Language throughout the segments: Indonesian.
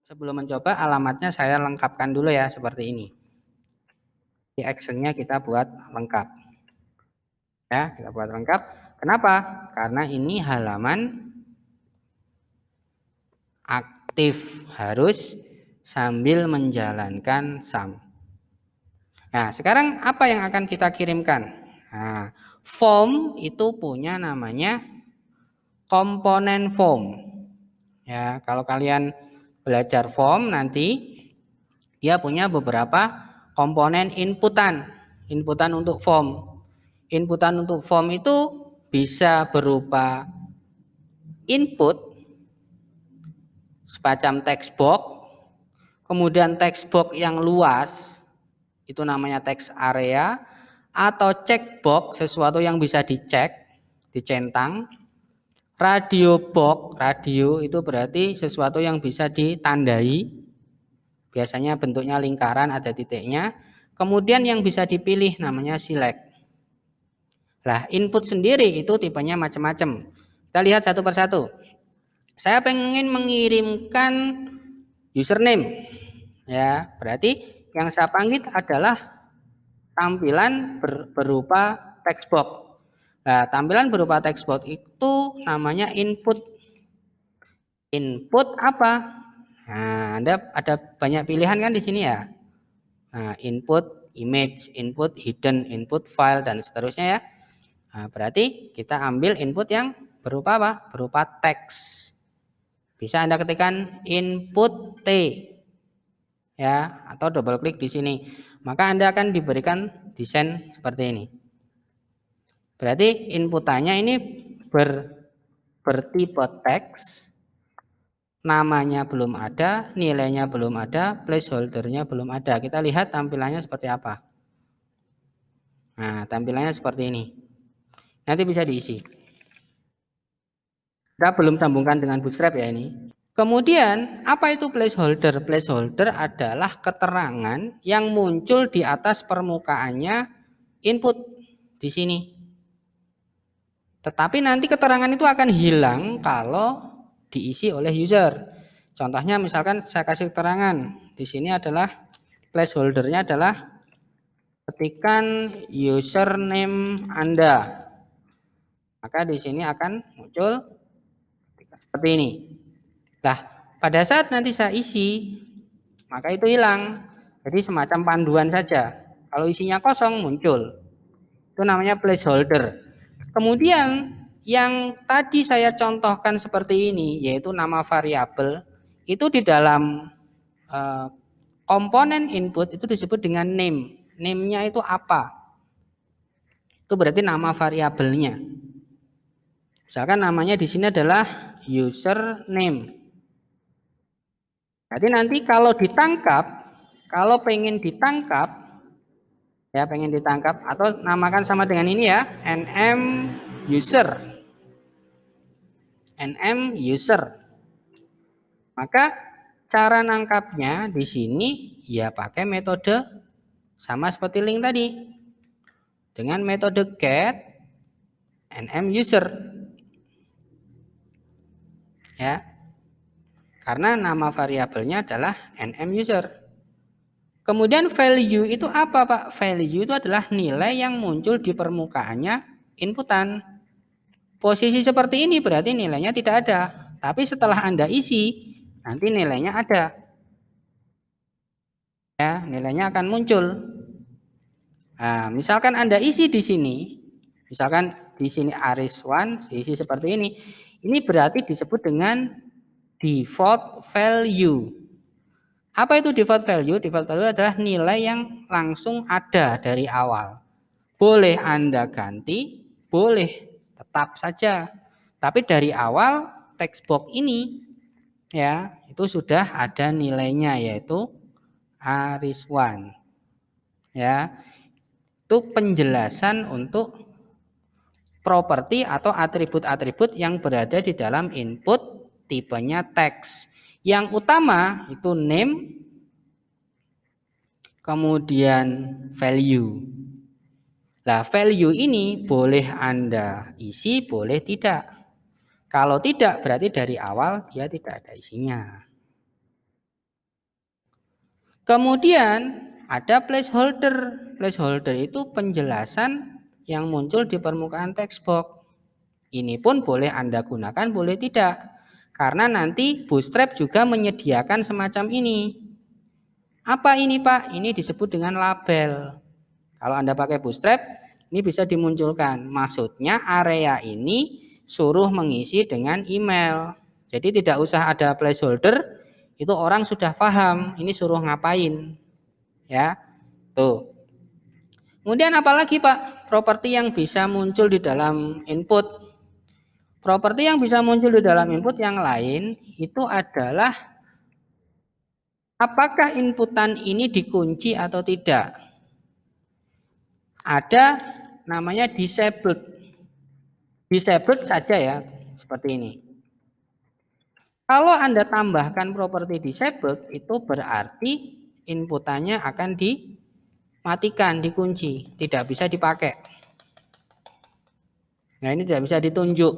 Sebelum mencoba, alamatnya saya lengkapkan dulu ya, seperti ini. Di actionnya kita buat lengkap. Ya, kita buat lengkap. Kenapa? Karena ini halaman aktif, harus sambil menjalankan SAM. Nah, sekarang apa yang akan kita kirimkan? Nah, form itu punya namanya komponen form. Ya, kalau kalian belajar form nanti dia punya beberapa komponen inputan. Inputan untuk form. Inputan untuk form itu bisa berupa input semacam text box, kemudian text box yang luas itu namanya text area, atau checkbox sesuatu yang bisa dicek, dicentang. Radio box, radio itu berarti sesuatu yang bisa ditandai, biasanya bentuknya lingkaran ada titiknya. Kemudian yang bisa dipilih namanya select. Lah, input sendiri itu tipenya macam-macam. Kita lihat satu persatu. Saya pengen mengirimkan username. Ya, berarti yang saya panggil adalah tampilan berupa text box. Nah, tampilan berupa text box itu namanya input. Input apa? Nah, Anda ada banyak pilihan kan di sini ya. Nah, input image, input hidden, input file, dan seterusnya ya. Nah, berarti kita ambil input yang berupa apa? Berupa teks. Bisa Anda ketikkan input T ya, atau double klik di sini. Maka Anda akan diberikan desain seperti ini. Berarti inputannya ini bertipe teks, namanya belum ada, nilainya belum ada, placeholdernya belum ada. Kita lihat tampilannya seperti apa. Nah, tampilannya seperti ini. Nanti bisa diisi. Kita belum sambungkan dengan Bootstrap ya ini. Kemudian, apa itu placeholder? Placeholder adalah keterangan yang muncul di atas permukaannya input di sini. Tetapi nanti keterangan itu akan hilang kalau diisi oleh user. Contohnya misalkan saya kasih keterangan, di sini adalah placeholdernya adalah ketikan username Anda. Maka di sini akan muncul seperti ini. Nah, pada saat nanti saya isi, maka itu hilang. Jadi semacam panduan saja. Kalau isinya kosong muncul. Itu namanya placeholder. Kemudian yang tadi saya contohkan seperti ini, yaitu nama variabel, itu di dalam komponen input itu disebut dengan name. Name-nya itu apa? Itu berarti nama variabelnya. Misalkan namanya di sini adalah username. Jadi nanti kalau ditangkap, kalau pengen ditangkap, ya pengen ditangkap atau namakan sama dengan ini ya, nm user, nm user. Maka cara nangkapnya di sini ya pakai metode sama seperti link tadi, dengan metode get nm user, ya, karena nama variabelnya adalah nm user. Kemudian value itu apa Pak? Value itu adalah nilai yang muncul di permukaannya inputan. Posisi seperti ini berarti nilainya tidak ada. Tapi setelah Anda isi, nanti nilainya ada. Ya, nilainya akan muncul. Nah, misalkan Anda isi di sini, misalkan di sini aris1 isi seperti ini. Ini berarti disebut dengan default value. Apa itu default value? Default value adalah nilai yang langsung ada dari awal. Boleh Anda ganti, boleh tetap saja. Tapi dari awal text box ini ya, itu sudah ada nilainya yaitu aris1. Ya. Itu penjelasan untuk properti atau atribut-atribut yang berada di dalam input tipenya teks. Yang utama itu name, kemudian value. Nah, value ini boleh Anda isi, boleh tidak. Kalau tidak, berarti dari awal dia tidak ada isinya. Kemudian ada placeholder. Placeholder itu penjelasan yang muncul di permukaan text box. Ini pun boleh Anda gunakan, boleh tidak. Karena nanti Bootstrap juga menyediakan semacam ini. Apa ini Pak? Ini disebut dengan label. Kalau Anda pakai Bootstrap, ini bisa dimunculkan. Maksudnya area ini suruh mengisi dengan email. Jadi tidak usah ada placeholder, itu orang sudah paham ini suruh ngapain. Ya, tuh. Kemudian apalagi Pak? Properti yang bisa muncul di dalam input. Properti yang bisa muncul di dalam input yang lain itu adalah apakah inputan ini dikunci atau tidak. Ada namanya disabled. Disabled saja ya, seperti ini. Kalau Anda tambahkan properti disabled, itu berarti inputannya akan dimatikan, dikunci, tidak bisa dipakai. Nah, ini tidak bisa ditunjuk.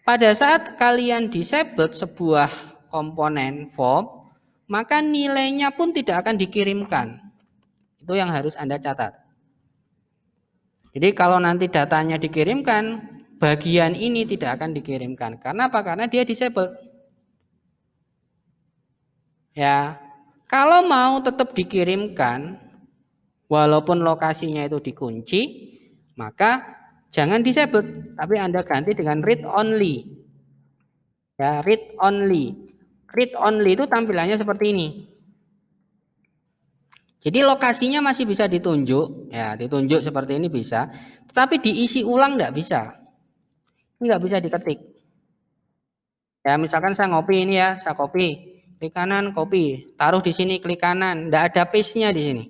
Pada saat kalian disabled sebuah komponen form, maka nilainya pun tidak akan dikirimkan. Itu yang harus Anda catat. Jadi kalau nanti datanya dikirimkan, bagian ini tidak akan dikirimkan. Karena apa? Karena dia disabled. Ya, kalau mau tetap dikirimkan, walaupun lokasinya itu dikunci, maka jangan disebut, tapi Anda ganti dengan read only. Ya, read only. Read only itu tampilannya seperti ini. Jadi lokasinya masih bisa ditunjuk, ya ditunjuk seperti ini bisa, tetapi diisi ulang enggak bisa. Ini enggak bisa diketik. Ya, misalkan saya ngopi ini ya, saya copy, klik kanan copy, taruh di sini klik kanan, enggak ada paste-nya di sini.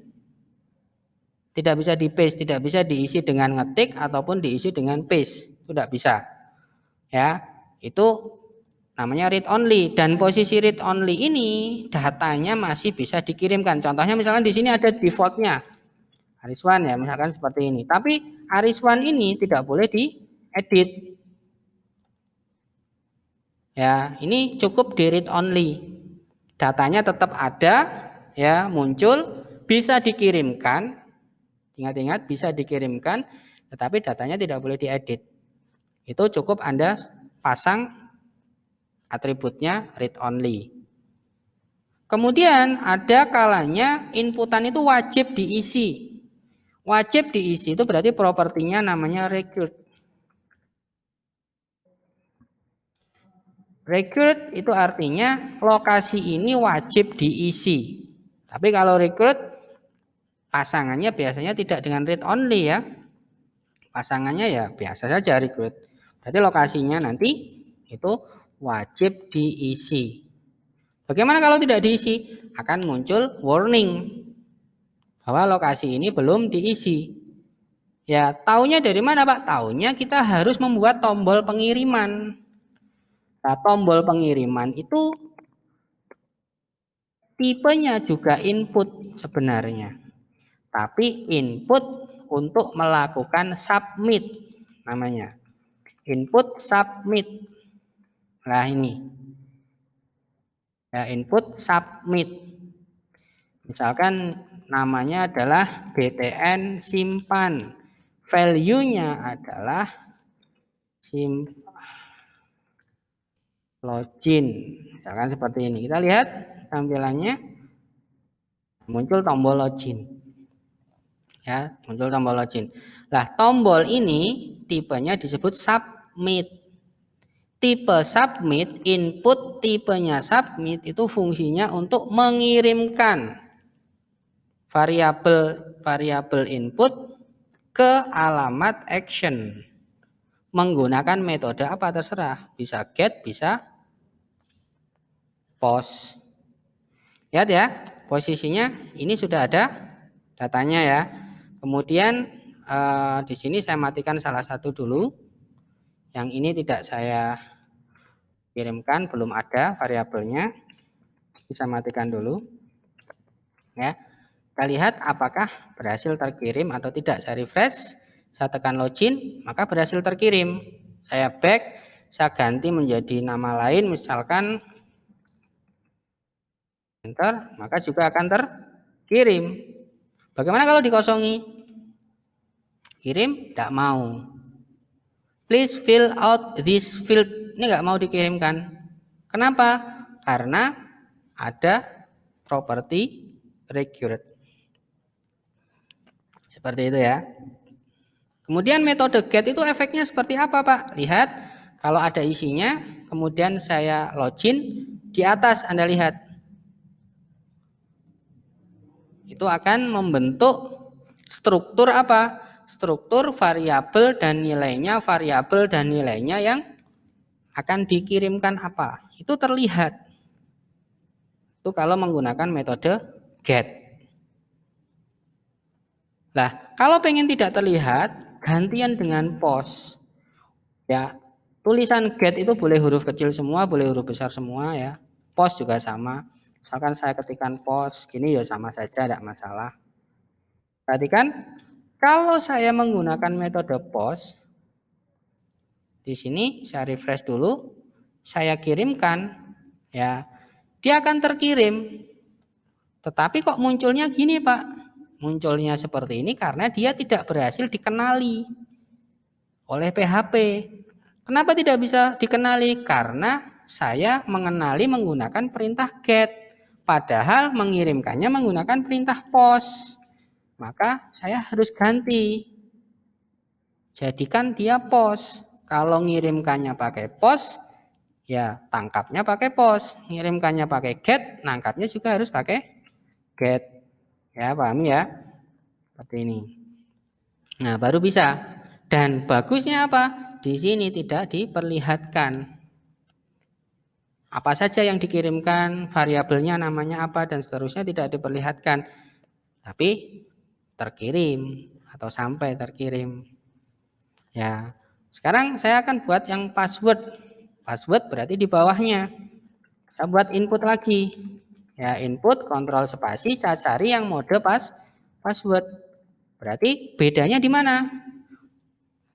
Tidak bisa di paste, tidak bisa diisi dengan ngetik ataupun diisi dengan paste, itu tidak bisa. Ya, itu namanya read only, dan posisi read only ini datanya masih bisa dikirimkan. Contohnya misalkan di sini ada defaultnya Ariswan ya, misalkan seperti ini. Tapi Ariswan ini tidak boleh diedit. Ya, ini cukup di read only. Datanya tetap ada, ya muncul, bisa dikirimkan. Ingat-ingat bisa dikirimkan, tetapi datanya tidak boleh diedit. Itu cukup Anda pasang atributnya read only. Kemudian ada kalanya inputan itu wajib diisi. Wajib diisi itu berarti propertinya namanya required. Required itu artinya lokasi ini wajib diisi. Tapi kalau required pasangannya biasanya tidak dengan read only ya. Pasangannya ya biasa saja required. Berarti lokasinya nanti itu wajib diisi. Bagaimana kalau tidak diisi? Akan muncul warning bahwa lokasi ini belum diisi. Ya, taunya dari mana Pak? Taunya kita harus membuat tombol pengiriman. Nah, tombol pengiriman itu tipenya juga input sebenarnya. Tapi input untuk melakukan submit namanya. Input submit. Nah, ini. Ya, input submit. Misalkan namanya adalah btn simpan. Value-nya adalah login. Misalkan seperti ini. Kita lihat tampilannya muncul tombol login. Ya, muncul tombol login. Nah, tombol ini tipenya disebut submit. Tipe submit, input tipenya submit itu fungsinya untuk mengirimkan variabel input ke alamat action menggunakan metode apa terserah, bisa get, bisa post. Lihat ya, posisinya ini sudah ada datanya ya. Kemudian di sini saya matikan salah satu dulu. Yang ini tidak saya kirimkan, belum ada variabelnya. Bisa matikan dulu. Ya. Kita lihat apakah berhasil terkirim atau tidak. Saya refresh, saya tekan login, maka berhasil terkirim. Saya back, saya ganti menjadi nama lain, misalkan enter, maka juga akan terkirim. Bagaimana kalau dikosongi? Kirim, tidak mau. Please fill out this field. Ini nggak mau dikirimkan. Kenapa? Karena ada property required. Seperti itu ya. Kemudian metode get itu efeknya seperti apa, Pak? Lihat, kalau ada isinya, kemudian saya login, di atas Anda lihat. Itu akan membentuk struktur apa? Struktur variabel dan nilainya yang akan dikirimkan apa. Itu terlihat. Itu kalau menggunakan metode get. Nah, kalau pengen tidak terlihat, gantian dengan post. Ya, tulisan get itu boleh huruf kecil semua, boleh huruf besar semua ya. Post juga sama. Misalkan saya ketikkan post, gini ya sama saja, tidak masalah. Perhatikan, kalau saya menggunakan metode post, di sini saya refresh dulu, saya kirimkan, ya, dia akan terkirim. Tetapi kok munculnya gini, Pak? Munculnya seperti ini karena dia tidak berhasil dikenali oleh PHP. Kenapa tidak bisa dikenali? Karena saya mengenali menggunakan perintah get. Padahal mengirimkannya menggunakan perintah post. Maka saya harus ganti. Jadikan dia post. Kalau ngirimkannya pakai post, ya tangkapnya pakai post. Ngirimkannya pakai get, nangkapnya juga harus pakai get. Ya, pahami ya? Seperti ini. Nah, baru bisa. Dan bagusnya apa? Di sini tidak diperlihatkan apa saja yang dikirimkan, variabelnya namanya apa dan seterusnya tidak diperlihatkan. Tapi terkirim atau sampai terkirim. Ya. Sekarang saya akan buat yang password. Password berarti di bawahnya. Saya buat input lagi. Ya, input kontrol spasi saya cari yang mode password. Berarti bedanya di mana?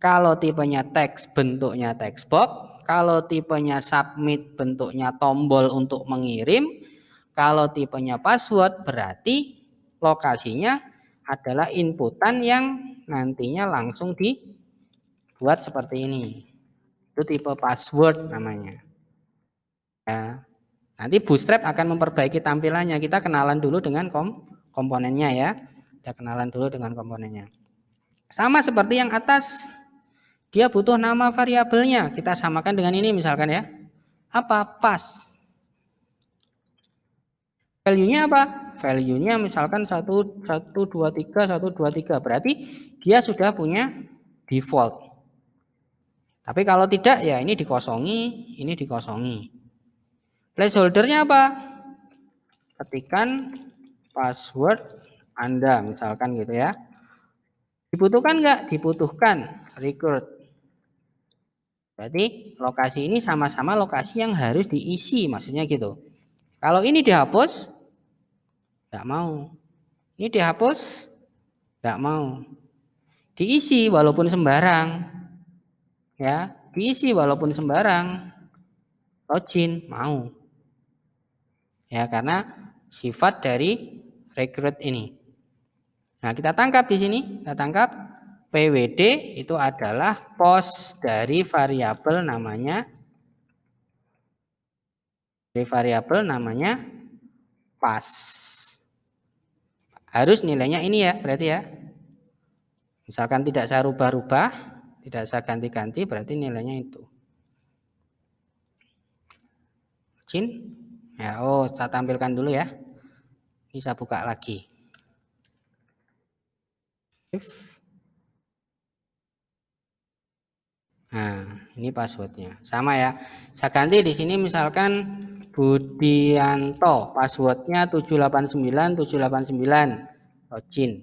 Kalau tipenya teks bentuknya text box, kalau tipenya submit bentuknya tombol untuk mengirim, kalau tipenya password berarti lokasinya adalah inputan yang nantinya langsung dibuat seperti ini. Itu tipe password namanya. Ya. Nanti Bootstrap akan memperbaiki tampilannya. Kita kenalan dulu dengan komponennya ya. Kita kenalan dulu dengan komponennya. Sama seperti yang atas. Dia butuh nama variabelnya. Kita samakan dengan ini misalkan ya. Apa? Pass. Value-nya apa? Value-nya misalkan 123, 123. Berarti dia sudah punya default. Tapi kalau tidak ya ini dikosongi, ini dikosongi. Placeholder-nya apa? Ketikan password Anda misalkan gitu ya. Dibutuhkan enggak? Dibutuhkan. Record. Berarti lokasi ini sama-sama lokasi yang harus diisi, maksudnya gitu. Kalau ini dihapus, tidak mau. Ini dihapus, tidak mau. Diisi walaupun sembarang, ya, diisi walaupun sembarang. Login mau, ya karena sifat dari recruit ini. Nah kita tangkap di sini, kita tangkap PWD itu adalah post dari variabel namanya pass. Harus nilainya ini ya, berarti ya. Misalkan tidak saya rubah-rubah, tidak saya ganti-ganti, berarti nilainya itu. Login. Ya, saya tampilkan dulu ya. Ini saya buka lagi. Nah, ini passwordnya. Sama ya. Saya ganti di sini misalkan Budianto, passwordnya 789 login.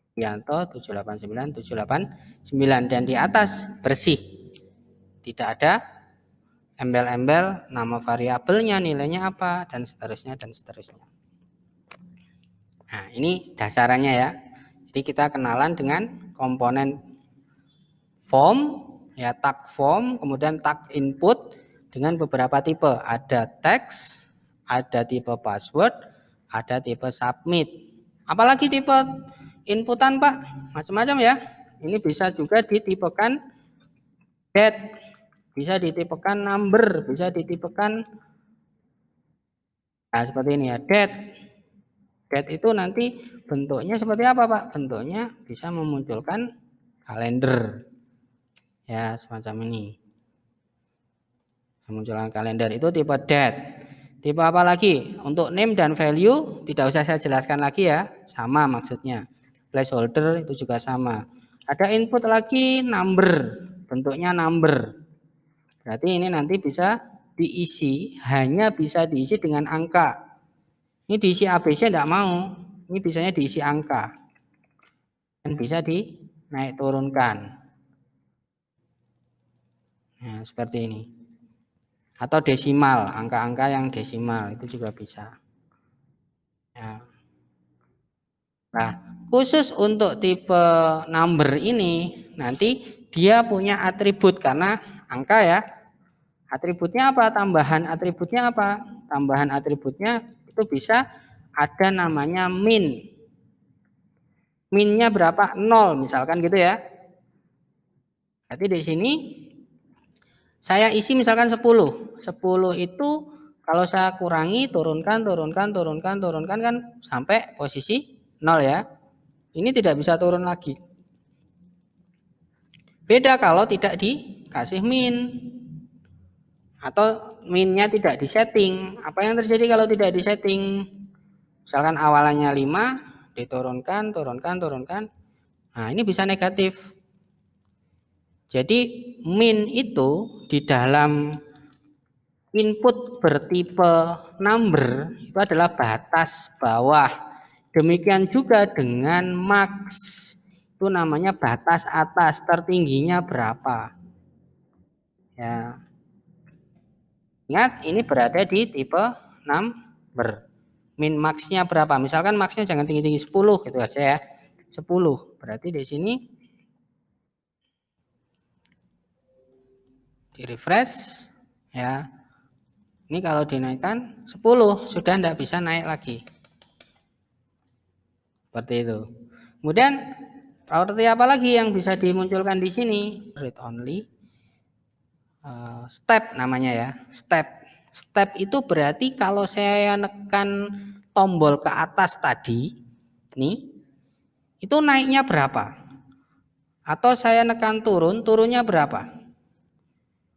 Budianto 789 dan di atas bersih. Tidak ada embel-embel nama variabelnya, nilainya apa dan seterusnya dan seterusnya. Nah, ini dasarannya ya. Jadi kita kenalan dengan komponen form, ya tag form, kemudian tag input dengan beberapa tipe. Ada teks, ada tipe password, ada tipe submit. Apalagi tipe inputan Pak, macam-macam ya. Ini bisa juga ditipekan date, bisa ditipekan number, bisa ditipekan, nah seperti ini ya, date. Date itu nanti bentuknya seperti apa Pak? Bentuknya bisa memunculkan kalender, ya semacam ini. Memunculkan kalender itu tipe date. Tipe apa lagi? Untuk name dan value tidak usah saya jelaskan lagi ya, sama maksudnya. Placeholder itu juga sama. Ada input lagi number, bentuknya number. Berarti ini nanti bisa diisi, hanya bisa diisi dengan angka. Ini diisi ABC tidak mau, ini bisanya diisi angka. Dan bisa dinaik turunkan. Nah, seperti ini. Atau desimal, angka-angka yang desimal itu juga bisa. Ya. Nah, khusus untuk tipe number ini nanti dia punya atribut karena angka ya. Atributnya apa? Tambahan atributnya apa? Tambahan atributnya itu bisa ada namanya min. Minnya berapa? 0 misalkan gitu ya. Jadi di sini saya isi misalkan 10. 10 itu kalau saya kurangi, turunkan kan sampai posisi 0 ya. Ini tidak bisa turun lagi. Beda kalau tidak dikasih min. Atau minnya tidak disetting. Apa yang terjadi kalau tidak disetting? Misalkan awalannya 5, diturunkan. Nah, ini bisa negatif. Jadi min itu di dalam input bertipe number itu adalah batas bawah. Demikian juga dengan max, itu namanya batas atas, tertingginya berapa. Ya. Ingat ini berada di tipe number. Min maxnya berapa? Misalkan maxnya jangan tinggi-tinggi 10 gitu aja ya. 10. Berarti di sini di refresh ya. Ini kalau dinaikkan 10 sudah tidak bisa naik lagi. Seperti itu. Kemudian properti apa lagi yang bisa dimunculkan di sini? Read only. Step namanya ya. Step itu berarti kalau saya nekan tombol ke atas tadi, nih, itu naiknya berapa? Atau saya nekan turun, turunnya berapa?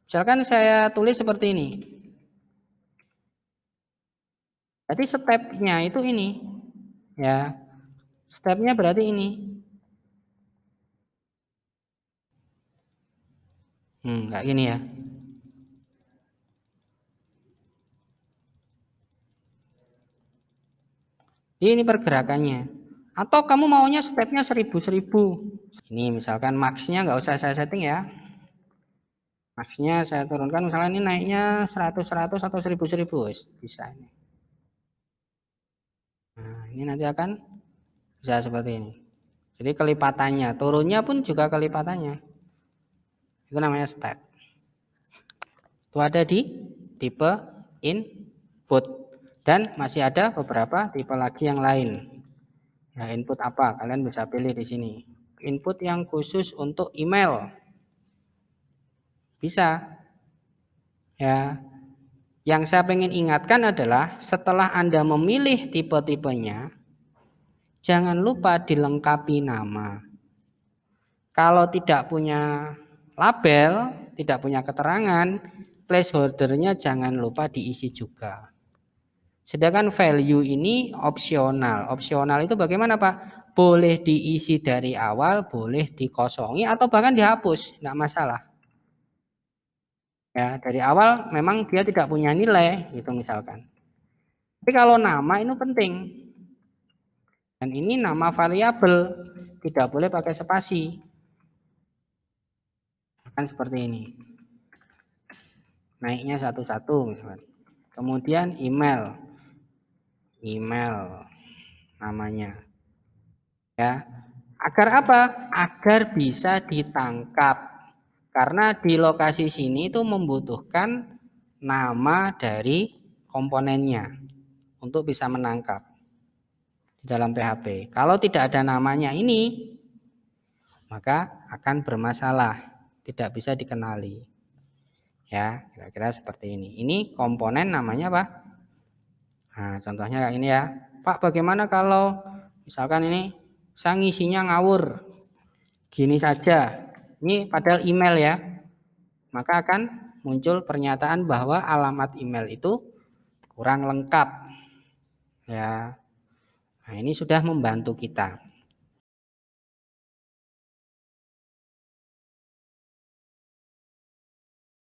Misalkan saya tulis seperti ini. Jadi stepnya itu ini. Ya. Stepnya berarti ini. Kayak gini ya. Ini pergerakannya. Atau kamu maunya stepnya 1000. Ini misalkan maxnya nggak usah saya setting ya. Maxnya saya turunkan, misalnya ini naiknya 100 atau 1000 bisa ini. Nah, ini nanti akan bisa seperti ini. Jadi kelipatannya, turunnya pun juga kelipatannya. Itu namanya step. Itu ada di tipe input. Dan masih ada beberapa tipe lagi yang lain. Ya, input apa? Kalian bisa pilih di sini. Input yang khusus untuk email. Bisa. Ya. Yang saya ingin ingatkan adalah setelah Anda memilih tipe-tipenya, jangan lupa dilengkapi nama. Kalau tidak punya label, tidak punya keterangan, placeholder-nya jangan lupa diisi juga. Sedangkan value ini opsional. Opsional itu bagaimana Pak? Boleh diisi dari awal, boleh dikosongi atau bahkan dihapus, tidak masalah. Ya, dari awal memang dia tidak punya nilai, gitu misalkan. Tapi kalau nama itu penting. Dan ini nama variabel, tidak boleh pakai spasi. Kan seperti ini. Naiknya satu-satu misalkan. Kemudian email namanya. Ya. Agar apa? Agar bisa ditangkap. Karena di lokasi sini itu membutuhkan nama dari komponennya untuk bisa menangkap di dalam PHP. Kalau tidak ada namanya ini, maka akan bermasalah, tidak bisa dikenali. Ya, kira-kira seperti ini. Ini komponen namanya apa? Nah, contohnya kayak ini ya. Pak, bagaimana kalau misalkan ini saya ngisinya ngawur, gini saja. Ini padahal email ya. Maka akan muncul pernyataan bahwa alamat email itu kurang lengkap. Ya. Nah, ini sudah membantu kita.